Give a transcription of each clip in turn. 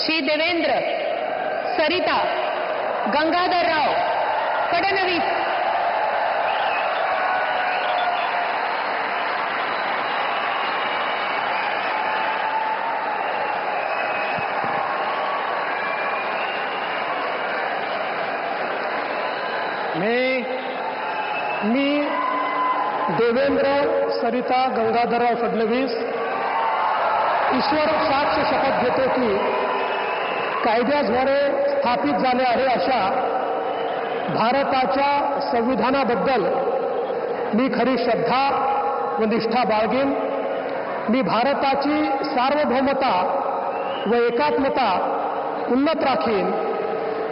श्री देवेंद्र सरिता गंगाधरराव फडणवीस, मी देवेंद्र सरिता गंगाधरराव फडणवीस ईश्वर साक्ष शपथ घेतो की कायद्याद्वारे स्थापित झाले आहे अशा भारताच्या संविधानाबद्दल मी खरी श्रद्धा व निष्ठा बाळगेन. मी भारताची सार्वभौमता व एकात्मता उन्नत राखीन.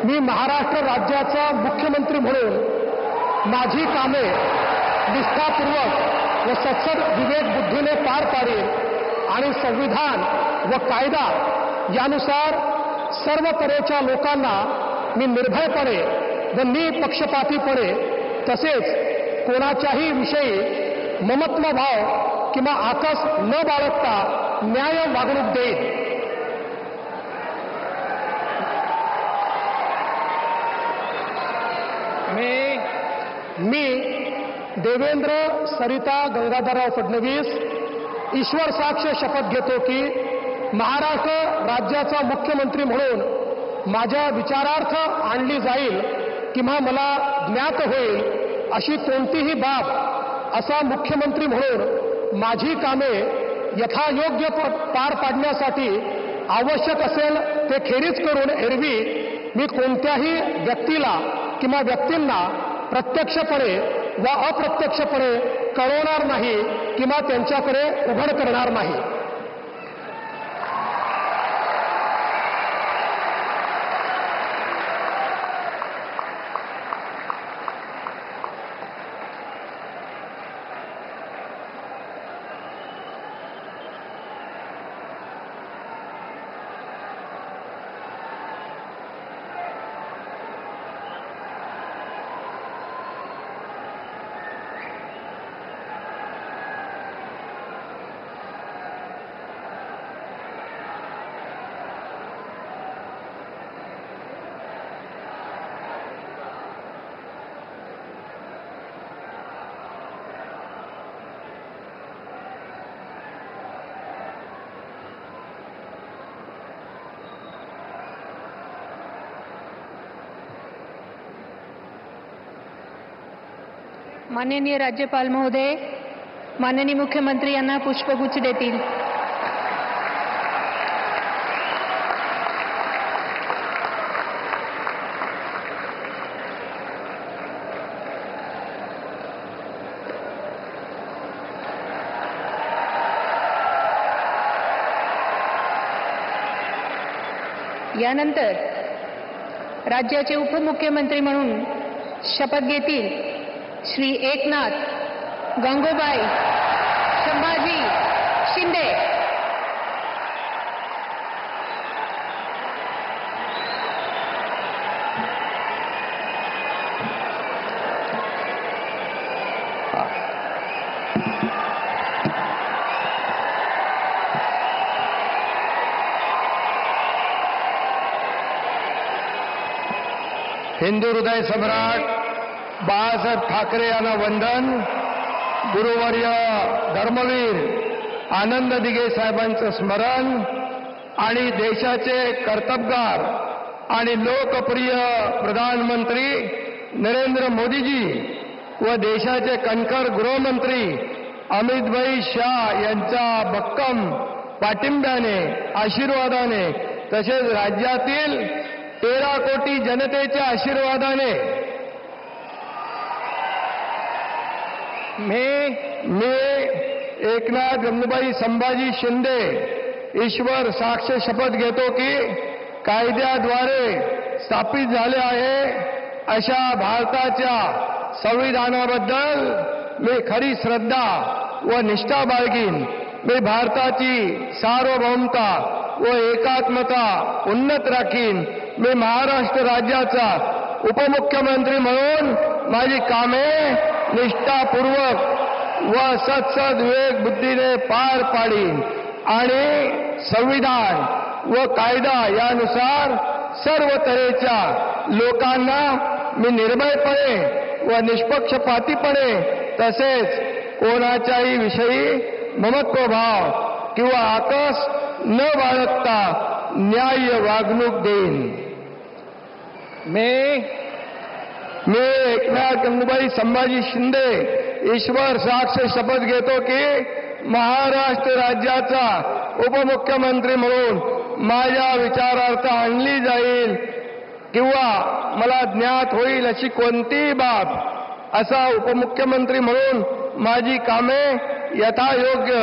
मी महाराष्ट्र राज्याचा मुख्यमंत्री म्हणून माझी कामे निष्ठापूर्वक व सत्सद विवेक बुद्धीने पार पाडेन आणि संविधान व कायदा यानुसार सर्व तऱ्हेच्या लोकांना मी निर्भयपणे व निपक्षपातीपणे तसेच कोणाच्याही विषयी ममत्वभाव किंवा आकस न बाळगता न्याय वागणूक देईन. मी देवेंद्र सरिता गंगाधरराव फडणवीस ईश्वर साक्ष शपथ घेतो की महाराष्ट्र राज्याचा मुख्यमंत्री म्हणून माझ्या विचारार्थ आणली जाईल किंवा मला ज्ञात होईल अशी कोणतीही बाब असा मुख्यमंत्री म्हणून माझी कामे यथायोग्य पार पाडण्यासाठी आवश्यक असेल ते खेरीज करून एरवी मी कोणत्याही व्यक्तीला किंवा व्यक्तींना प्रत्यक्षपणे व अप्रत्यक्षपणे कळवणार नाही किंवा त्यांच्याकडे उघड करणार नाही. माननीय राज्यपाल महोदय माननीय मुख्यमंत्री यांना पुष्पगुच्छ देतील. यानंतर राज्याचे उपमुख्यमंत्री म्हणून शपथ घेतील श्री एकनाथ गंगूबाई संभाजी शिंदे. हिंदू हृदय सम्राट बाळासाहेब ठाकरे यांना वंदन. गुरुवर्य धर्मवीर आनंद दिघे साहेबांचं स्मरण आणि देशाचे कर्तबगार आणि लोकप्रिय प्रधानमंत्री नरेंद्र मोदीजी व देशाचे कणखर गृहमंत्री अमितभाई शाह यांच्या भक्कम पाठिंब्याने आशीर्वादाने तसेच राज्यातील 13 कोटी जनतेच्या आशीर्वादाने मी एकनाथ गंगूबाई संभाजी शिंदे ईश्वर साक्ष शपथ घेतो की कायद्याद्वारे स्थापित झाले आहे अशा भारताच्या संविधानाबद्दल मी खरी श्रद्धा व निष्ठा बाळगीन. मी भारताची सार्वभौमता व एकात्मता उन्नत राखीन. मी महाराष्ट्र राज्याचा उपमुख्यमंत्री म्हणून माझी कामे निष्ठापूर्वक व सत्सद विवेक बुद्धीने पार पाडीन आणि संविधान व कायदा यानुसार सर्व तऱ्हेच्या लोकांना मी निर्भयपणे व निष्पक्षपातीपणे तसेच कोणाच्याही विषयी ममत्वभाव किंवा आकस न बाळगता न्याय्य वागणूक देईन. मी एकनाथ गंगूबाई संभाजी शिंदे ईश्वर साक्ष शपथ घेतो की महाराष्ट्र राज्याचा उपमुख्यमंत्री म्हणून माझ्या विचारार्थ आणली जाईल किंवा मला ज्ञात होईल अशी कोणतीही बाब असा उपमुख्यमंत्री म्हणून माझी कामे यथायोग्य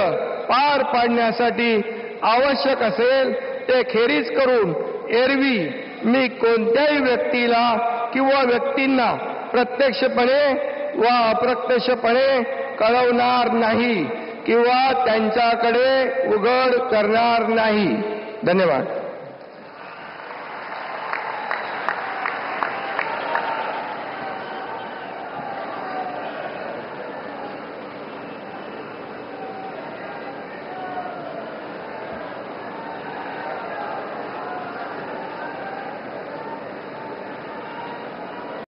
पार पाडण्यासाठी आवश्यक असेल ते खेरीज करून एरवी मी कोणत्याही व्यक्तीला किंवा व्यक्तींना प्रत्यक्षपणे व अप्रत्यक्षपणे कळवणार नाही किंवा त्यांच्याकडे उघड करणार नाही. धन्यवाद.